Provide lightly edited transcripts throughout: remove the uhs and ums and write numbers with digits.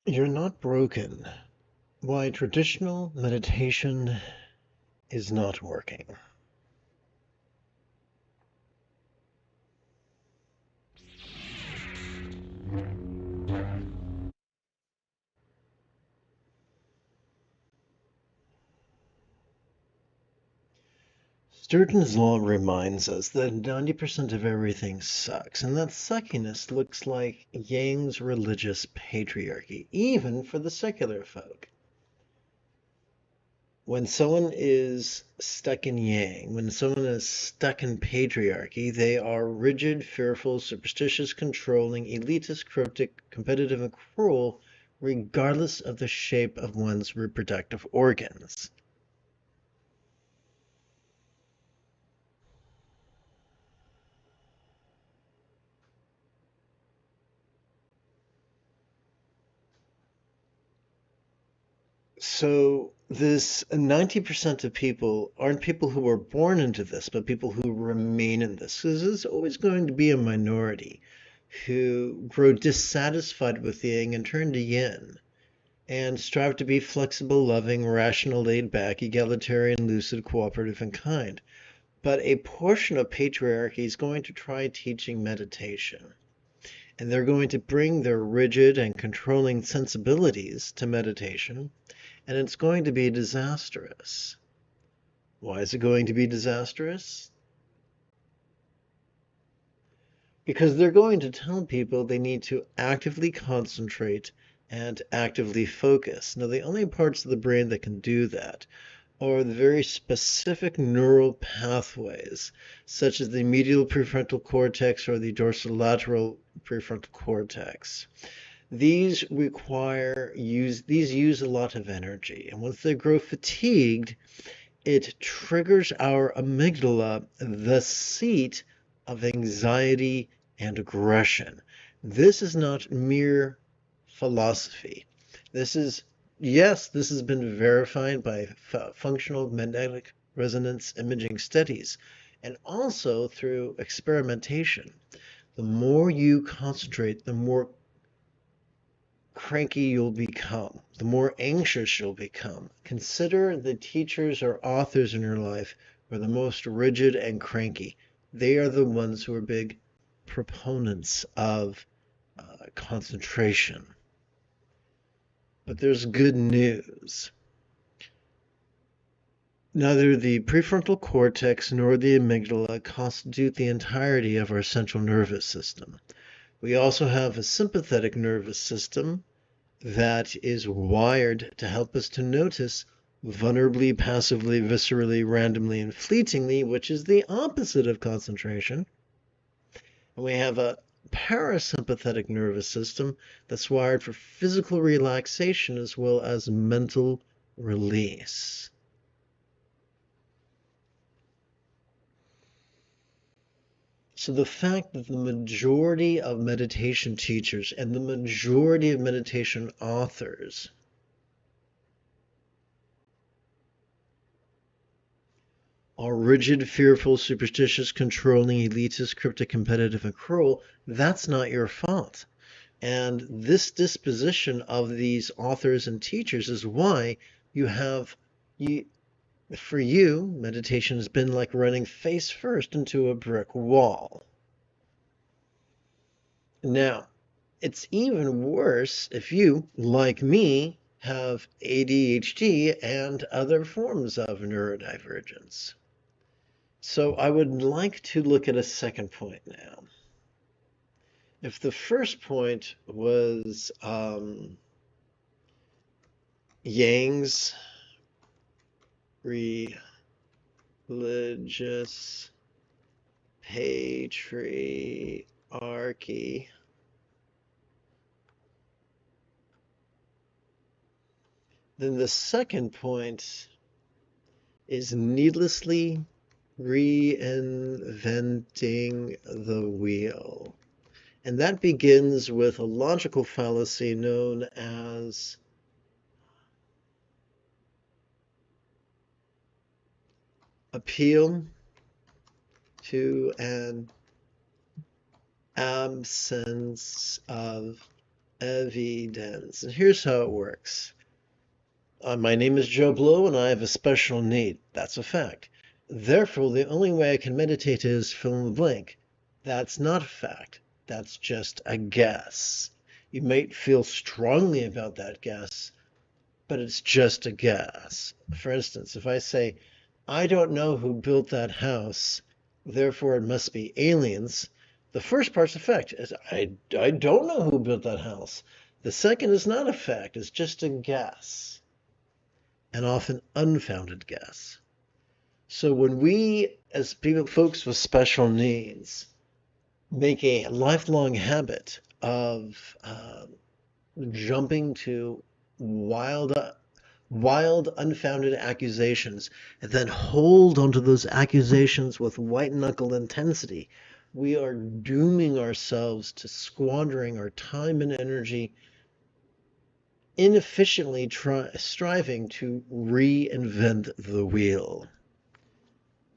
You're not broken. Why traditional meditation is not working. Sturgeon's law reminds us that 90% of everything sucks, and that suckiness looks like Yang's religious patriarchy, even for the secular folk. When someone is stuck in Yang, when someone is stuck in patriarchy, they are rigid, fearful, superstitious, controlling, elitist, cryptic, competitive, and cruel, regardless of the shape of one's reproductive organs. So this 90% of people aren't people who were born into this, but people who remain in this. Because there's always going to be a minority who grow dissatisfied with yang and turn to yin and strive to be flexible, loving, rational, laid back, egalitarian, lucid, cooperative, and kind. But a portion of patriarchy is going to try teaching meditation. And they're going to bring their rigid and controlling sensibilities to meditation, and it's going to be disastrous. Why is it going to be disastrous? Because they're going to tell people they need to actively concentrate and actively focus. Now, the only parts of the brain that can do that are the very specific neural pathways, such as the medial prefrontal cortex or the dorsolateral prefrontal cortex. These use a lot of energy, and once they grow fatigued, it triggers our amygdala, the seat of anxiety and aggression. This is not mere philosophy. This is, yes, this has been verified by functional magnetic resonance imaging studies and also through experimentation. The more you concentrate, the more cranky you'll become, the more anxious you'll become. Consider the teachers or authors in your life who are the most rigid and cranky. They are the ones who are big proponents of concentration. But there's good news. Neither the prefrontal cortex nor the amygdala constitute the entirety of our central nervous system. We also have a sympathetic nervous system that is wired to help us to notice vulnerably, passively, viscerally, randomly, and fleetingly, which is the opposite of concentration. And we have a parasympathetic nervous system that's wired for physical relaxation as well as mental release. So the fact that the majority of meditation teachers and the majority of meditation authors are rigid, fearful, superstitious, controlling, elitist, cryptic, competitive, and cruel, that's not your fault. And this disposition of these authors and teachers is why for you, meditation has been like running face first into a brick wall. Now, it's even worse if you, like me, have ADHD and other forms of neurodivergence. So I would like to look at a second point now. If the first point was Yang's religious patriarchy, then the second point is needlessly reinventing the wheel. And that begins with a logical fallacy known as appeal to an absence of Evidence. And here's how it works. My name is Joe Blow, and I have a special need. That's a fact. Therefore, the only way I can meditate is fill in the blank. That's not a fact. That's just a guess. You might feel strongly about that guess, but it's just a guess. For instance, if I say, I don't know who built that house, therefore it must be aliens, the first part's a fact. I don't know who built that house. The second is not a fact, it's just a guess, an often unfounded guess. So when we, as people, folks with special needs, make a lifelong habit of jumping to wild, unfounded accusations, and then hold onto those accusations with white-knuckled intensity, we are dooming ourselves to squandering our time and energy inefficiently striving to reinvent the wheel.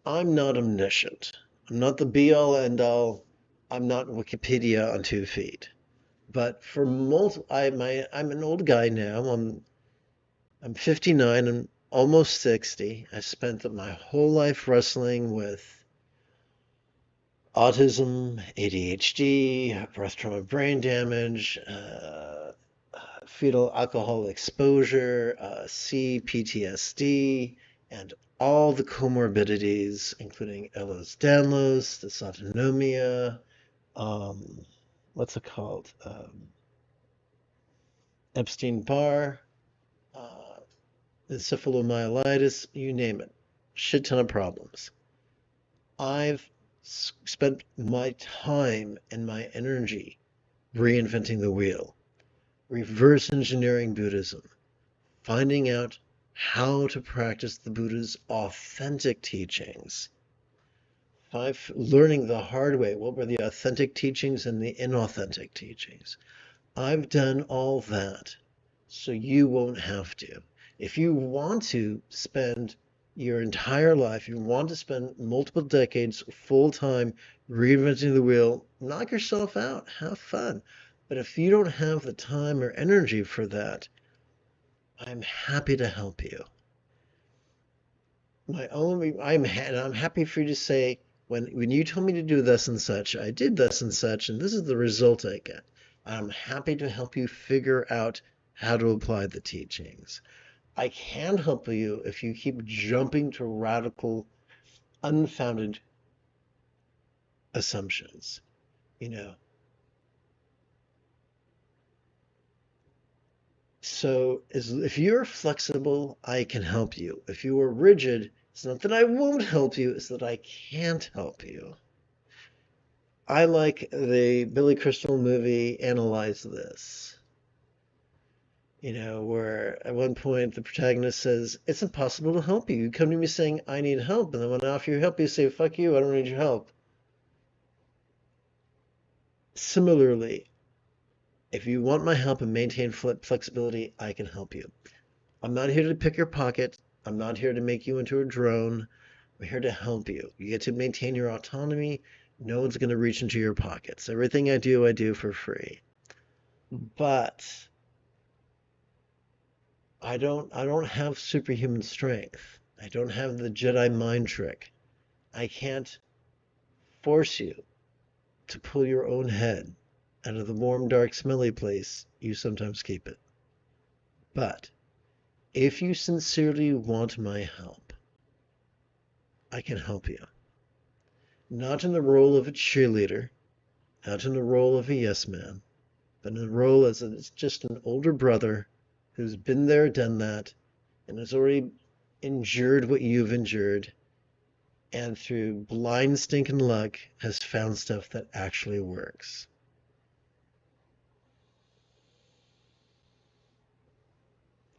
I'm not omniscient. I'm not the be-all, end-all. I'm not Wikipedia on 2 feet. But for I'm an old guy now. I'm 59 and almost 60. I spent my whole life wrestling with autism, ADHD, breast trauma, brain damage, fetal alcohol exposure, CPTSD, and all the comorbidities, including Ehlers-Danlos, dysautonomia, what's it called? Epstein-Barr, encephalomyelitis, you name it. Shit ton of problems. I've spent my time and my energy reinventing the wheel, reverse engineering Buddhism, finding out how to practice the Buddha's authentic teachings, learning the hard way what were the authentic teachings and the inauthentic teachings. I've done all that, so you won't have to. If you want to spend your entire life, you want to spend multiple decades full-time reinventing the wheel, knock yourself out, have fun. But if you don't have the time or energy for that, I'm happy to help you. I'm happy for you to say, when you told me to do this and such, I did this and such, and this is the result I get. I'm happy to help you figure out how to apply the teachings. I can help you if you keep jumping to radical, unfounded assumptions. So if you're flexible, I can help you. If you are rigid, it's not that I won't help you, it's that I can't help you. I like the Billy Crystal movie Analyze This. Where at one point the protagonist says, it's impossible to help you. You come to me saying, I need help. And then when I offer you help, you say, fuck you, I don't need your help. Similarly, if you want my help and maintain flexibility, I can help you. I'm not here to pick your pocket. I'm not here to make you into a drone. I'm here to help you. You get to maintain your autonomy. No one's going to reach into your pockets. Everything I do for free. But I don't have superhuman strength. I don't have the Jedi mind trick. I can't force you to pull your own head out of the warm, dark, smelly place you sometimes keep it. But if you sincerely want my help, I can help you. Not in the role of a cheerleader, not in the role of a yes man, but in the role as just an older brother who's been there, done that, and has already endured what you've endured, and through blind stinking luck has found stuff that actually works.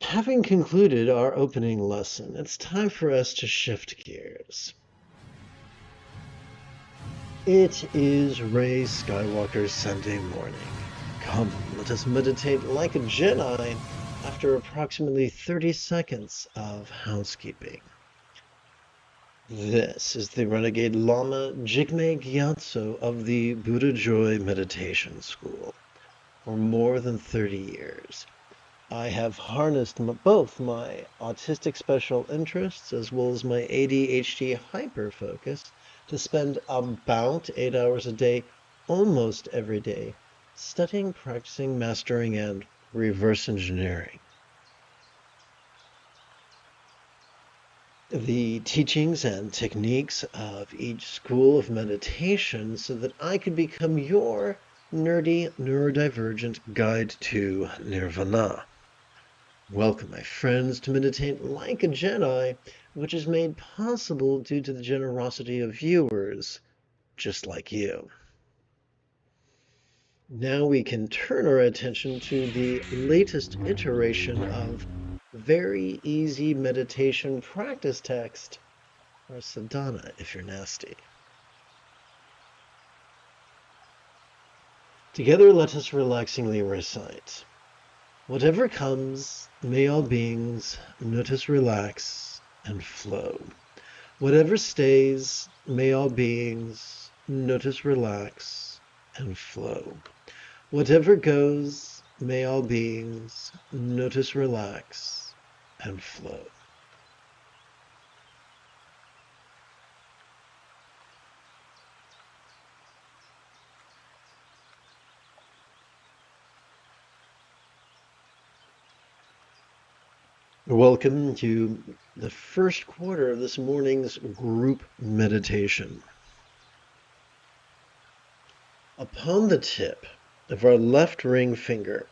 Having concluded our opening lesson, it's time for us to shift gears. It is Rey Skywalker's Sunday morning. Come, let us meditate like a Jedi after approximately 30 seconds of housekeeping. This is the Renegade Lama Jigme Gyatso of the Buddha Joy Meditation School. for more than 30 years. I have harnessed both my autistic special interests as well as my ADHD hyperfocus to spend about 8 hours a day, almost every day, studying, practicing, mastering, and reverse engineering the teachings and techniques of each school of meditation so that I could become your nerdy, neurodivergent guide to nirvana. Welcome, my friends, to Meditate Like a Jedi, which is made possible due to the generosity of viewers just like you. Now we can turn our attention to the latest iteration of very easy meditation practice text, or sadhana if you're nasty. Together let us relaxingly recite. Whatever comes, may all beings notice, relax, and flow. Whatever stays, may all beings notice, relax, and flow. Whatever goes, may all beings notice, relax, and flow. Welcome to the first quarter of this morning's group meditation. Upon the tip of our left ring finger,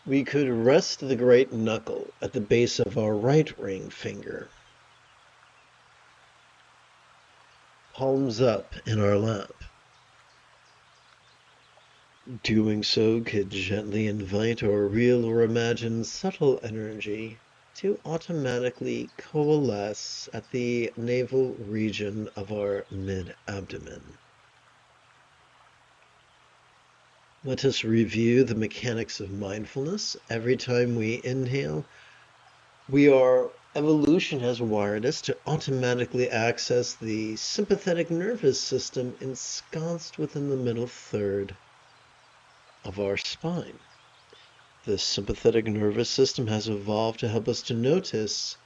we could rest the great knuckle at the base of our right ring finger, palms up in our lap. Doing so could gently invite or real or imagined subtle energy to automatically coalesce at the navel region of our mid-abdomen. Let us review the mechanics of mindfulness. Every time we inhale, evolution has wired us to automatically access the sympathetic nervous system ensconced within the middle third of our spine. The sympathetic nervous system has evolved to help us to notice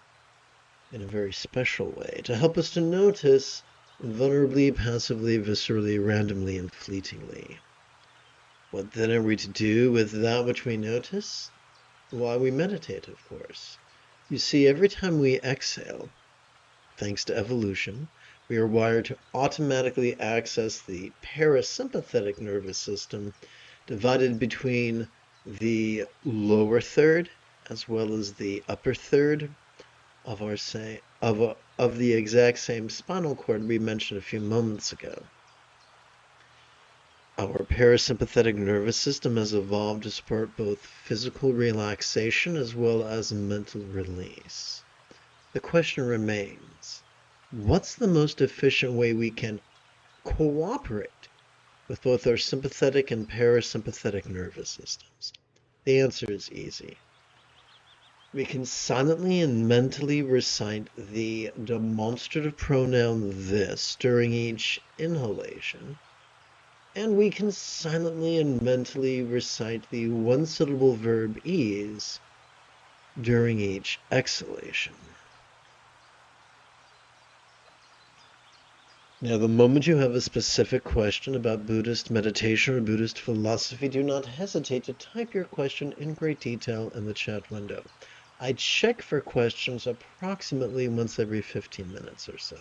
in a very special way, to help us to notice vulnerably, passively, viscerally, randomly, and fleetingly. What then are we to do with that which we notice? Why, we meditate, of course. You see, every time we exhale, thanks to evolution, we are wired to automatically access the parasympathetic nervous system, divided between the lower third as well as the upper third of the exact same spinal cord we mentioned a few moments ago. Our parasympathetic nervous system has evolved to support both physical relaxation as well as mental release. The question remains, what's the most efficient way we can cooperate with both our sympathetic and parasympathetic nervous systems? The answer is easy. We can silently and mentally recite the demonstrative pronoun this during each inhalation, and we can silently and mentally recite the one-syllable verb ease during each exhalation. Now, the moment you have a specific question about Buddhist meditation or Buddhist philosophy, do not hesitate to type your question in great detail in the chat window. I check for questions approximately once every 15 minutes or so.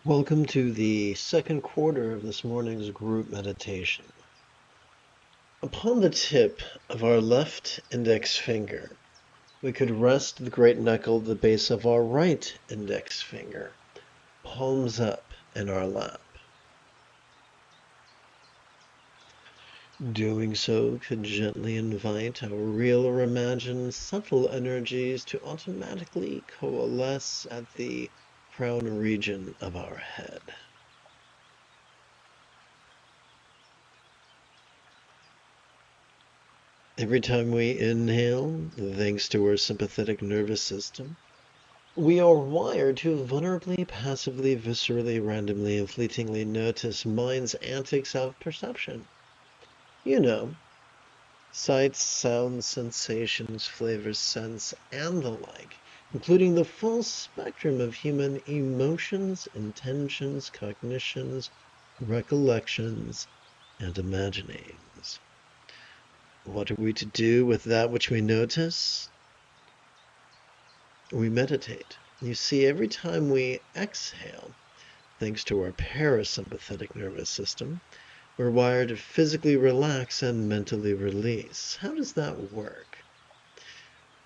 Welcome to the second quarter of this morning's group meditation. Upon the tip of our left index finger, we could rest the great knuckle at the base of our right index finger, palms up in our lap. Doing so could gently invite our real or imagined subtle energies to automatically coalesce at the crown region of our head. Every time we inhale, thanks to our sympathetic nervous system, we are wired to vulnerably, passively, viscerally, randomly, and fleetingly notice mind's antics of perception. You know, sights, sounds, sensations, flavors, scents, and the like, including the full spectrum of human emotions, intentions, cognitions, recollections, and imaginings. What are we to do with that which we notice? We meditate. You see, every time we exhale, thanks to our parasympathetic nervous system, we're wired to physically relax and mentally release. How does that work?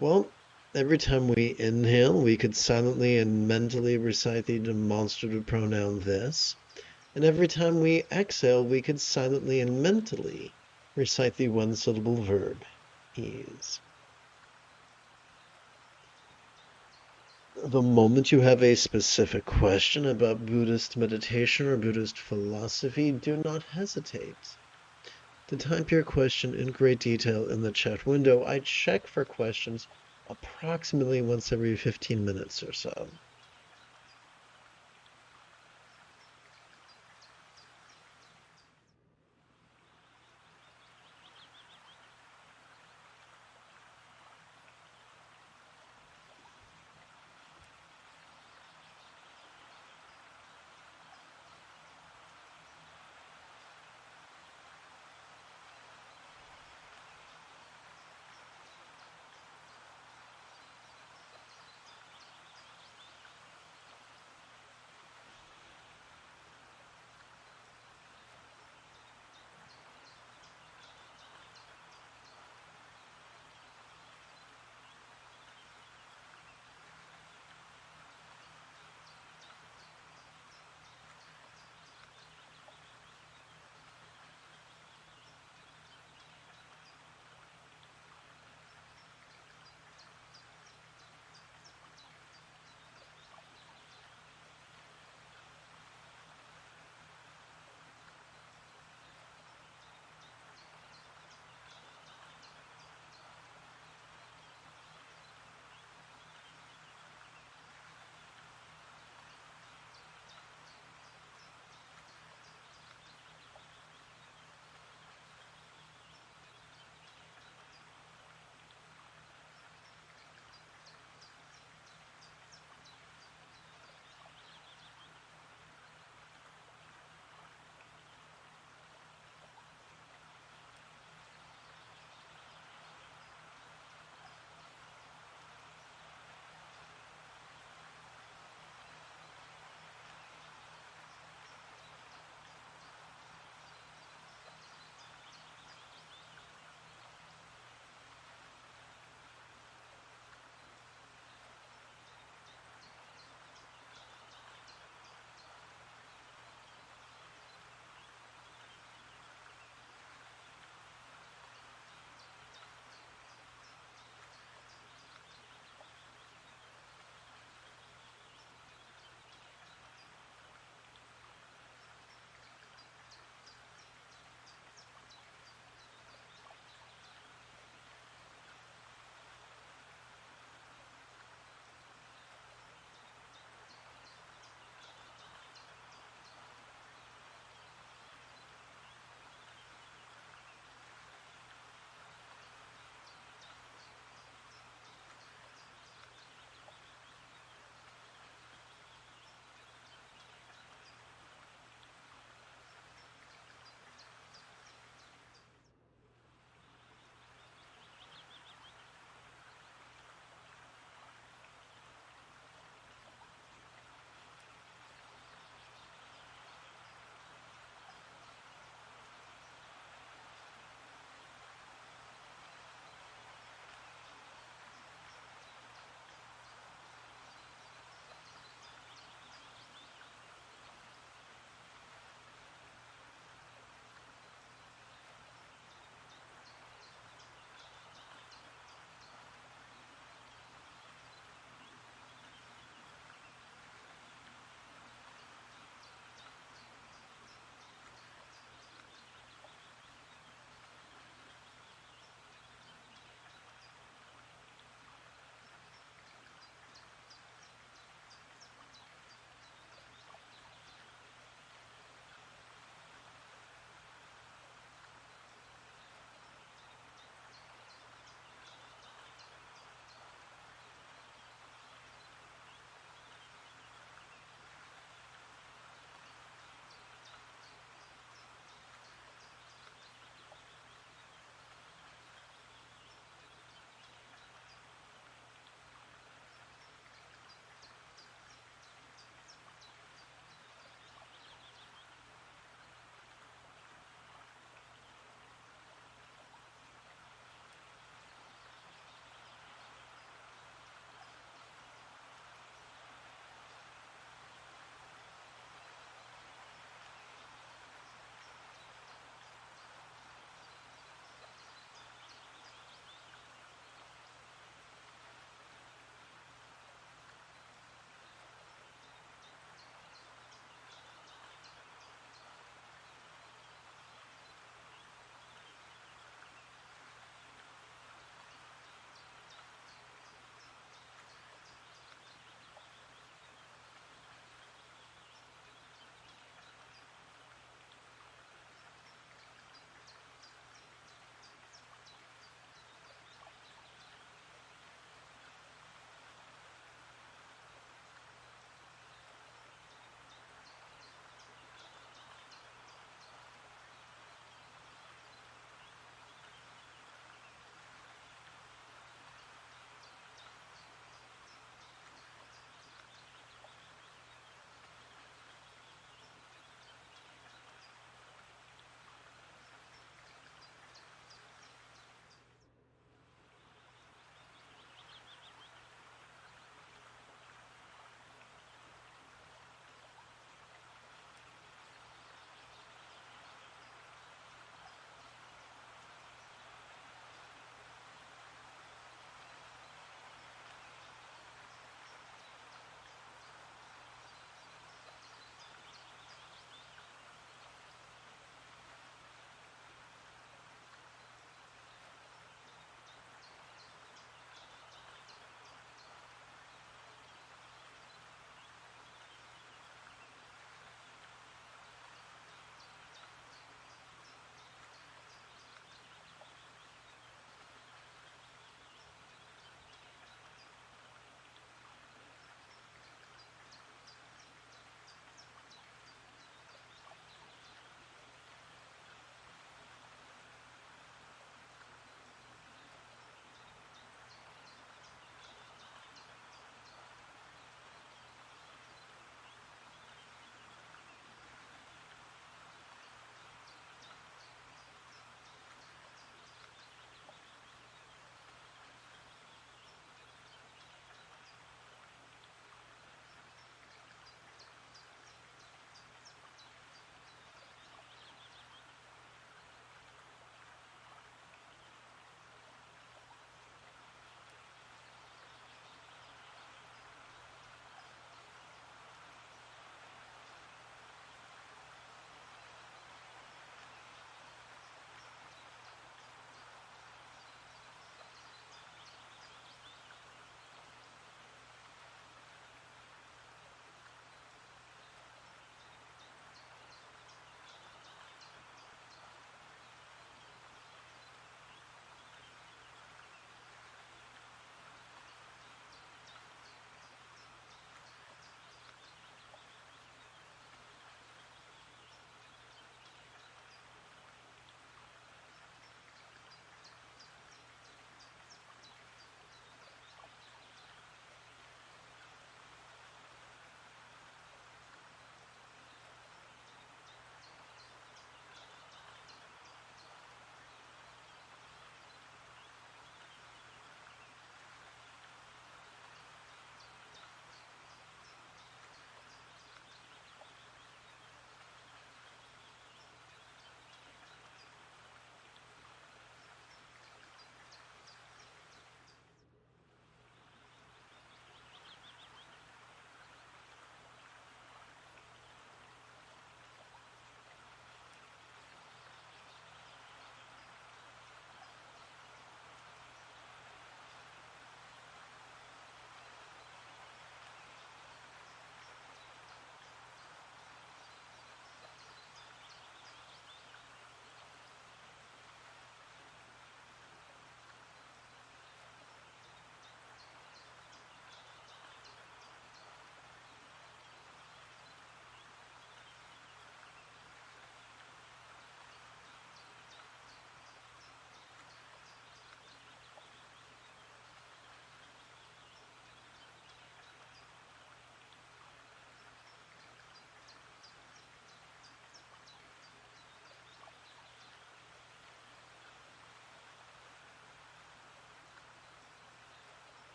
Well, every time we inhale, we could silently and mentally recite the demonstrative pronoun this. And every time we exhale, we could silently and mentally recite the one-syllable verb, ease. The moment you have a specific question about Buddhist meditation or Buddhist philosophy, do not hesitate to type your question in great detail in the chat window. I check for questions approximately once every 15 minutes or so.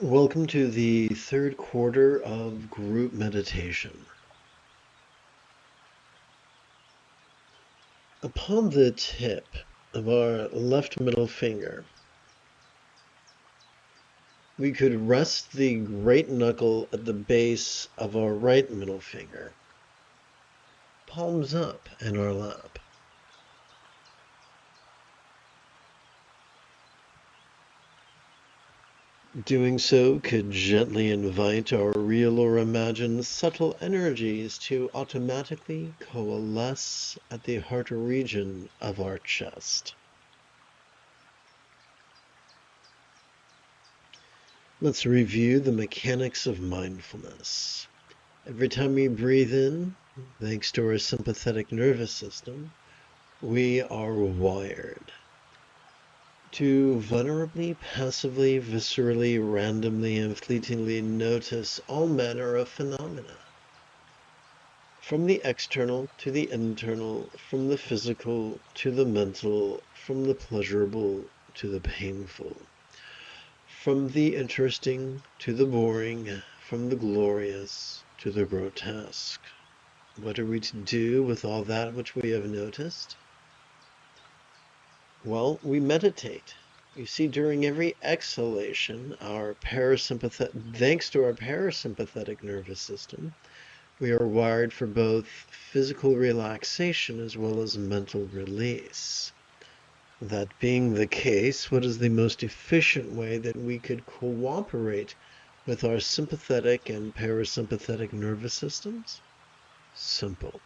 Welcome to the third quarter of group meditation. Upon the tip of our left middle finger, we could rest the great knuckle at the base of our right middle finger, palms up in our lap. Doing so could gently invite our real or imagined subtle energies to automatically coalesce at the heart region of our chest. Let's review the mechanics of mindfulness. Every time we breathe in, thanks to our sympathetic nervous system, we are wired to vulnerably, passively, viscerally, randomly, and fleetingly notice all manner of phenomena. From the external to the internal, from the physical to the mental, from the pleasurable to the painful, from the interesting to the boring, from the glorious to the grotesque. What are we to do with all that which we have noticed? Well, we meditate. You see, during every exhalation, thanks to our parasympathetic nervous system, we are wired for both physical relaxation as well as mental release. That being the case, what is the most efficient way that we could cooperate with our sympathetic and parasympathetic nervous systems? Simple.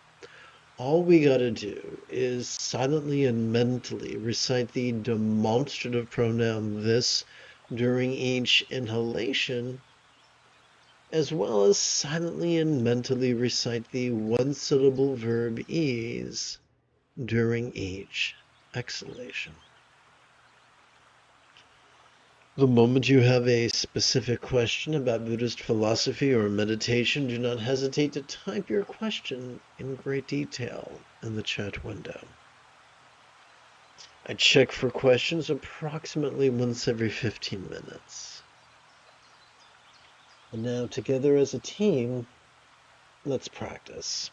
All we gotta do is silently and mentally recite the demonstrative pronoun this during each inhalation, as well as silently and mentally recite the one-syllable verb ease during each exhalation. The moment you have a specific question about Buddhist philosophy or meditation, do not hesitate to type your question in great detail in the chat window. I check for questions approximately once every 15 minutes. And now, together as a team, let's practice.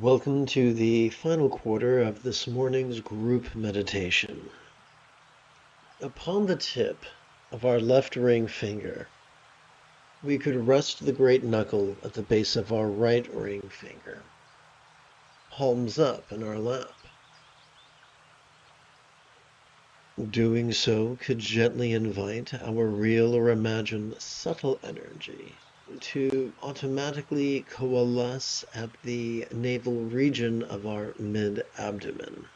Welcome to the final quarter of this morning's group meditation. Upon the tip of our left ring finger, we could rest the great knuckle at the base of our right ring finger, palms up in our lap. Doing so could gently invite our real or imagined subtle energy to automatically coalesce at the navel region of our mid-abdomen.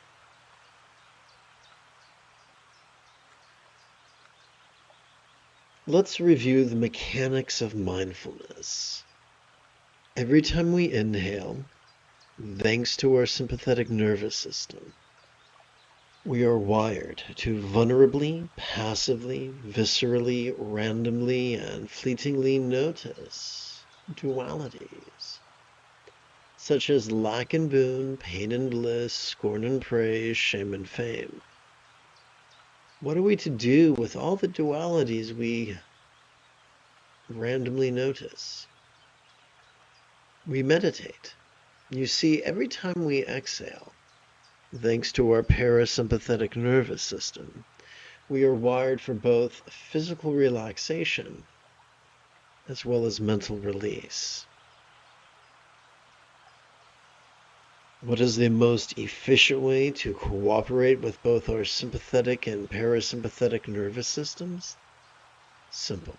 Let's review the mechanics of mindfulness. Every time we inhale, thanks to our sympathetic nervous system, we are wired to vulnerably, passively, viscerally, randomly, and fleetingly notice dualities, such as lack and boon, pain and bliss, scorn and praise, shame and fame. What are we to do with all the dualities we randomly notice? We meditate. You see, every time we exhale, thanks to our parasympathetic nervous system, we are wired for both physical relaxation as well as mental release. What is the most efficient way to cooperate with both our sympathetic and parasympathetic nervous systems? Simple.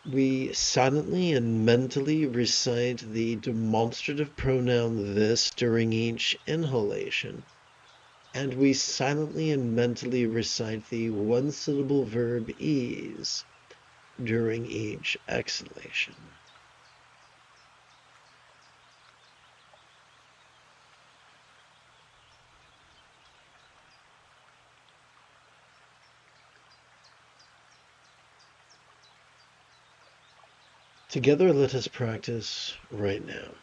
We silently and mentally recite the demonstrative pronoun this during each inhalation, and we silently and mentally recite the one-syllable verb ease during each exhalation. Together, let us practice right now.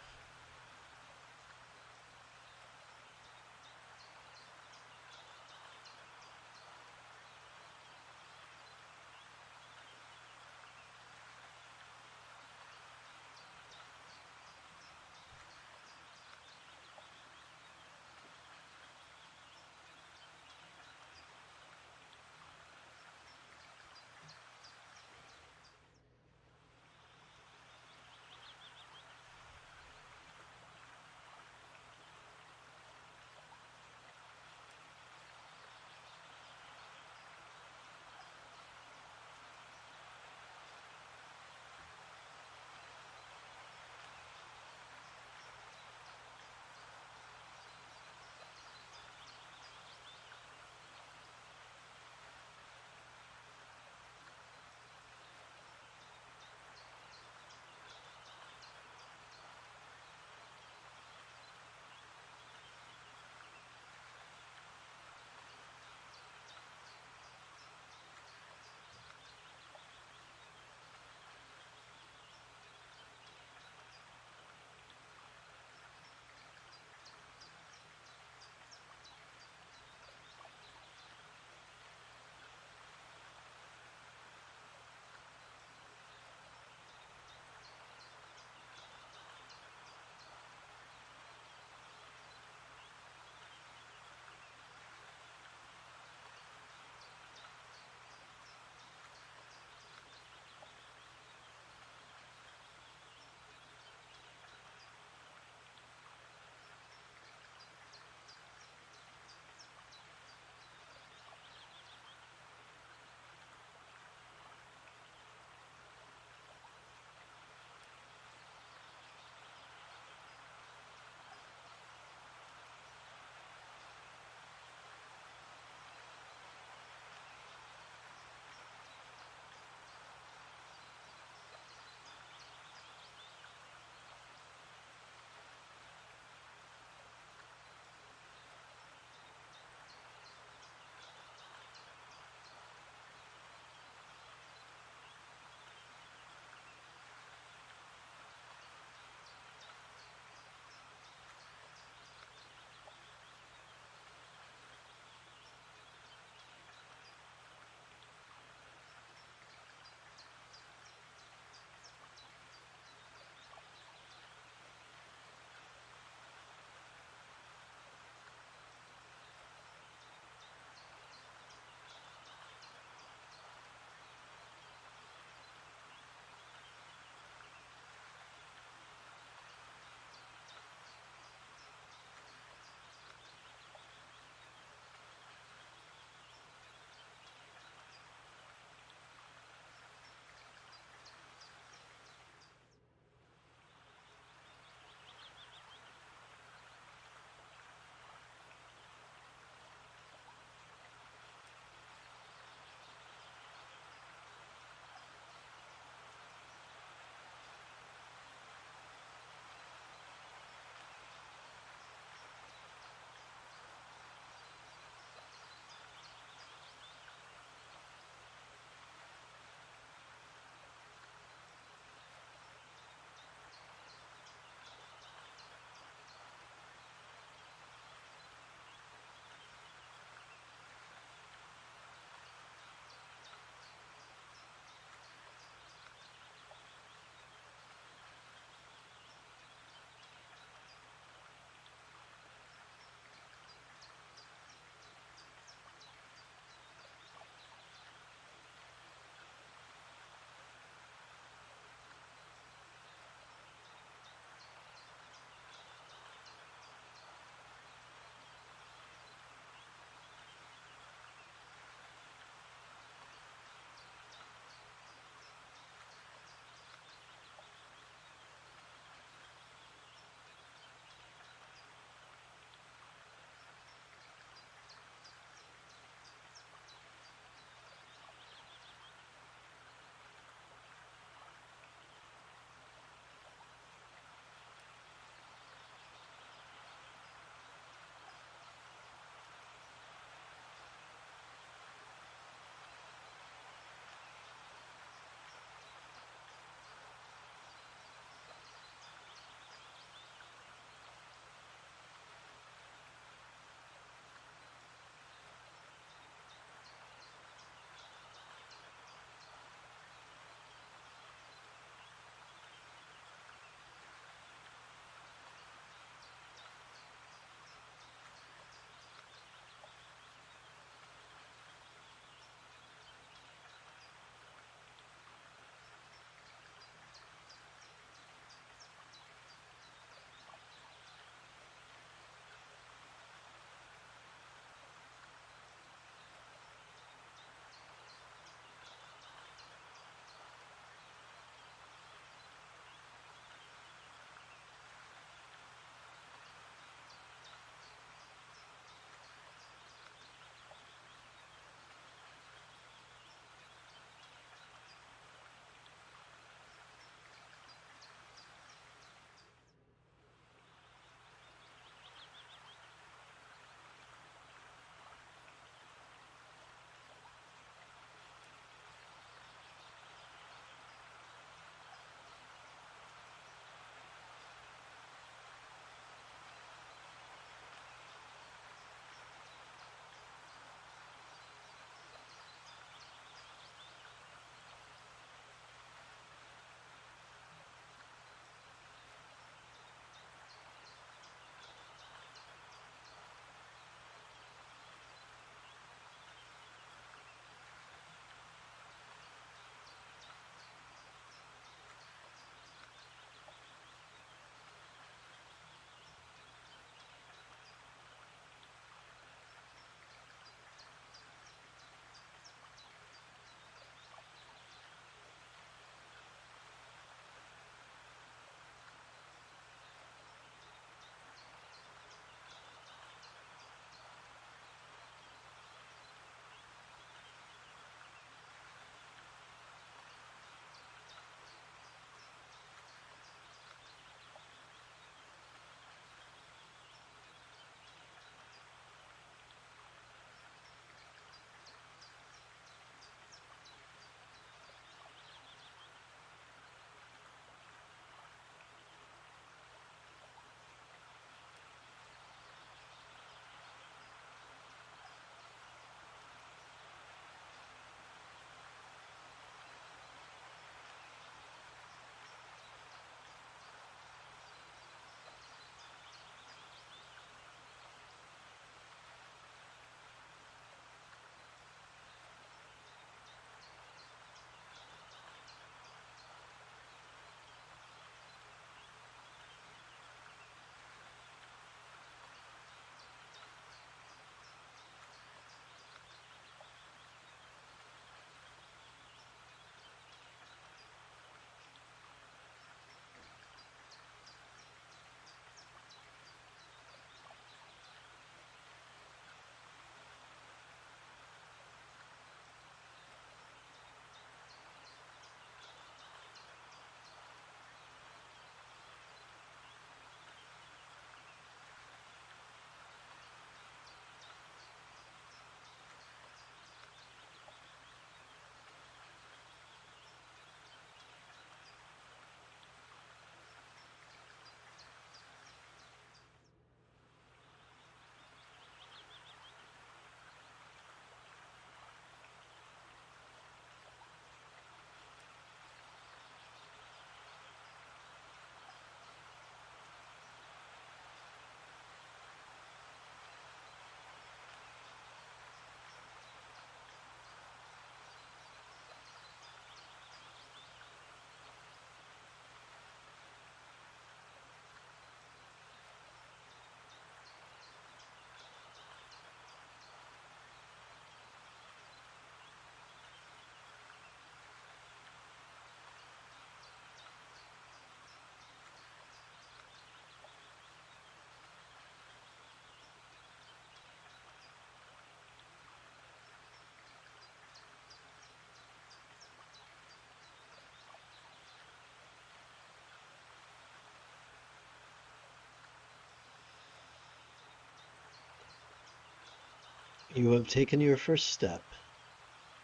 You have taken your first step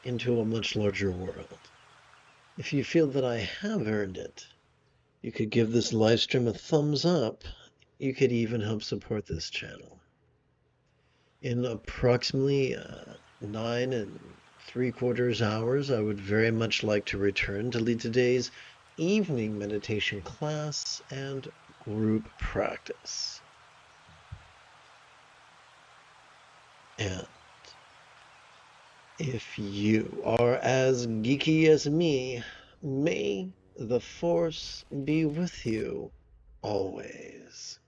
into a much larger world. If you feel that I have earned it, you could give this live stream a thumbs up. You could even help support this channel. In approximately 9 3/4 hours, I would very much like to return to lead today's evening meditation class and group practice. And if you are as geeky as me, may the Force be with you always.